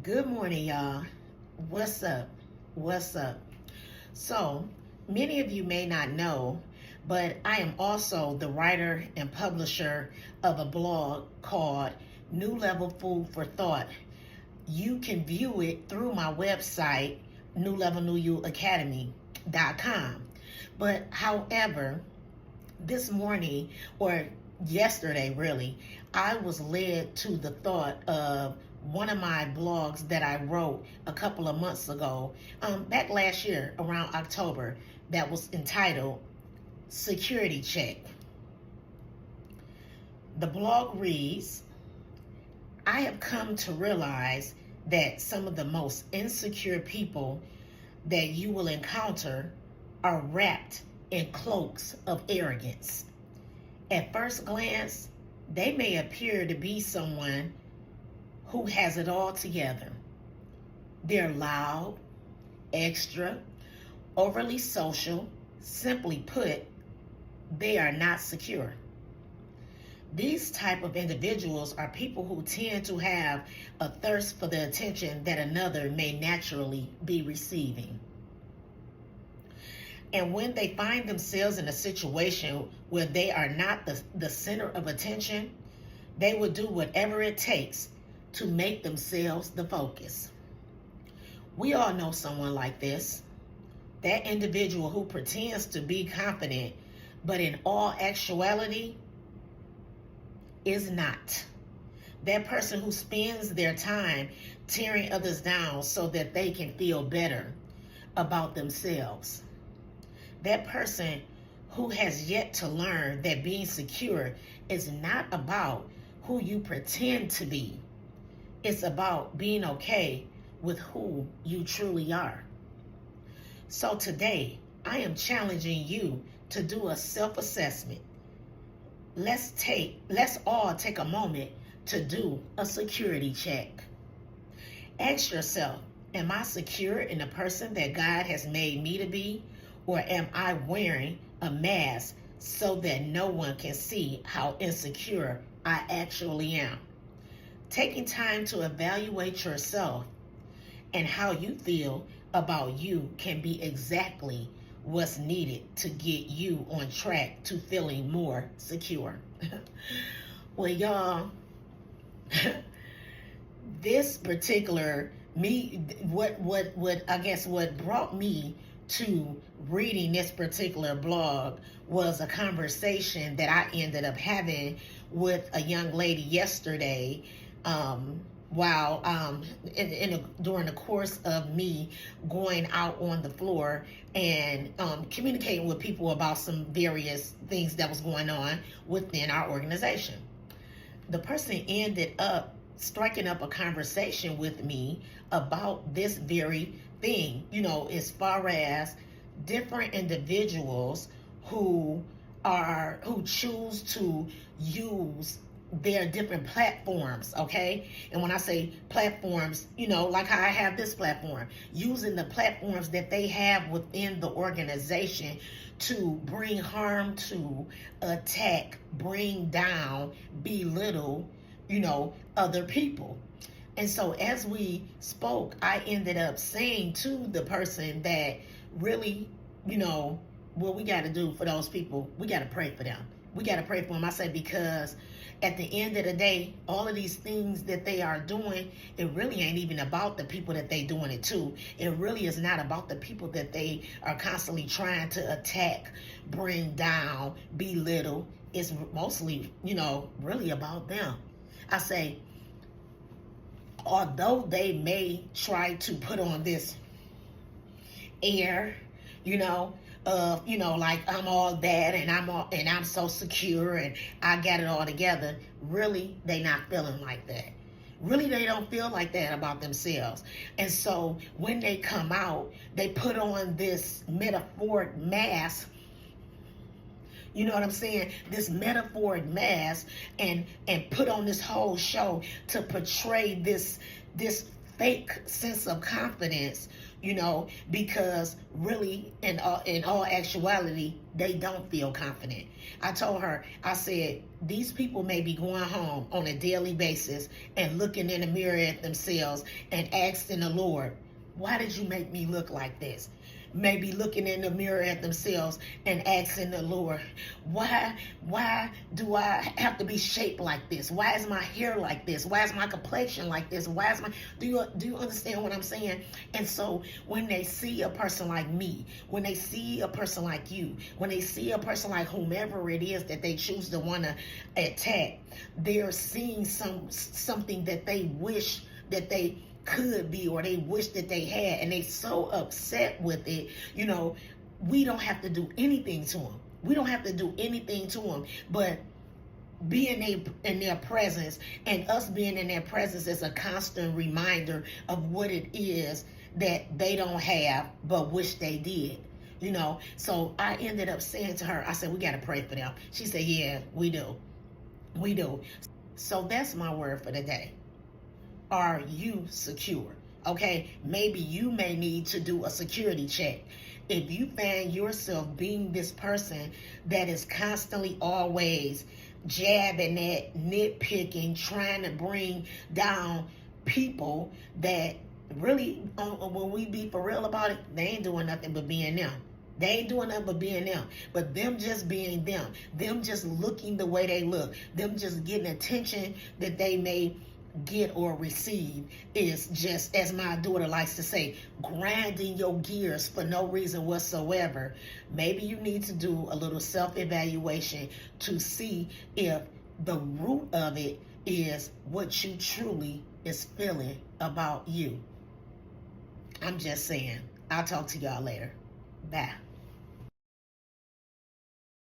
Good morning, y'all. What's up? What's up? So, many of you may not know, but I am also the writer and publisher of a blog called New Level Food for Thought. You can view it through my website, newlevelnewuacademy.com. But however, this morning or yesterday really, I was led to the thought of one of my blogs that I wrote a couple of months ago, back last year around October, that was entitled Security Check. The blog reads, I have come to realize that some of the most insecure people that you will encounter are wrapped in cloaks of arrogance. At first glance, they may appear to be someone who has it all together. They're loud, extra, overly social. Simply put, they are not secure. These type of individuals are people who tend to have a thirst for the attention that another may naturally be receiving. And when they find themselves in a situation where they are not the center of attention, they will do whatever it takes to make themselves the focus. We all know someone like this. That individual who pretends to be confident, but in all actuality is not. That person who spends their time tearing others down so that they can feel better about themselves. That person who has yet to learn that being secure is not about who you pretend to be. It's about being okay with who you truly are. So today, I am challenging you to do a self-assessment. Let's all take a moment to do a security check. Ask yourself, am I secure in the person that God has made me to be? Or am I wearing a mask so that no one can see how insecure I actually am? Taking time to evaluate yourself and how you feel about you can be exactly what's needed to get you on track to feeling more secure. Well, y'all, this particular what brought me to reading this particular blog was a conversation that I ended up having with a young lady yesterday, during the course of me going out on the floor and communicating with people about some various things that was going on within our organization. The person ended up striking up a conversation with me about this very thing, as far as different individuals who choose to use their different platforms, okay? And when I say platforms, like how I have this platform, using the platforms that they have within the organization to bring harm, to attack, bring down, belittle, other people. And so as we spoke, I ended up saying to the person that really, what we got to do for those people, we got to pray for them. We got to pray for them. I said, because at the end of the day, all of these things that they are doing, it really ain't even about the people that they doing it to. It really is not about the people that they are constantly trying to attack, bring down, belittle. It's mostly, really about them. I say, although they may try to put on this air, like I'm all that and I'm so secure and I got it all together, really they not feeling like that. Really, they don't feel like that about themselves. And so when they come out, they put on this metaphoric mask. You know what I'm saying? This metaphoric mask and put on this whole show to portray this fake sense of confidence, because really in all actuality, they don't feel confident. I told her, I said, these people may be going home on a daily basis and looking in the mirror at themselves and asking the Lord, why did you make me look like this? Maybe looking in the mirror at themselves and asking the Lord, why do I have to be shaped like this? Why is my hair like this? Why is my complexion like this? Do you understand what I'm saying? And so when they see a person like me, when they see a person like you, when they see a person like whomever it is that they choose to want to attack, they're seeing something that they wish that they could be, or they wish that they had, and they so upset with it. We don't have to do anything to them. We don't have to do anything to them, but being in their presence, and us being in their presence is a constant reminder of what it is that they don't have but wish they did. So I ended up saying to her, I said, we got to pray for them. She said, yeah, we do. So that's my word for the day. Are you secure? Okay, maybe you may need to do a security check. If you find yourself being this person that is constantly always jabbing at, nitpicking, trying to bring down people that really, when we be for real about it, they ain't doing nothing but being them. They ain't doing nothing but being them. But them just being them just looking the way they look, them just getting attention that they may get or receive is just, as my daughter likes to say, grinding your gears for no reason whatsoever. Maybe you need to do a little self-evaluation to see if the root of it is what you truly is feeling about you. I'm just saying. I'll talk to y'all later. Bye.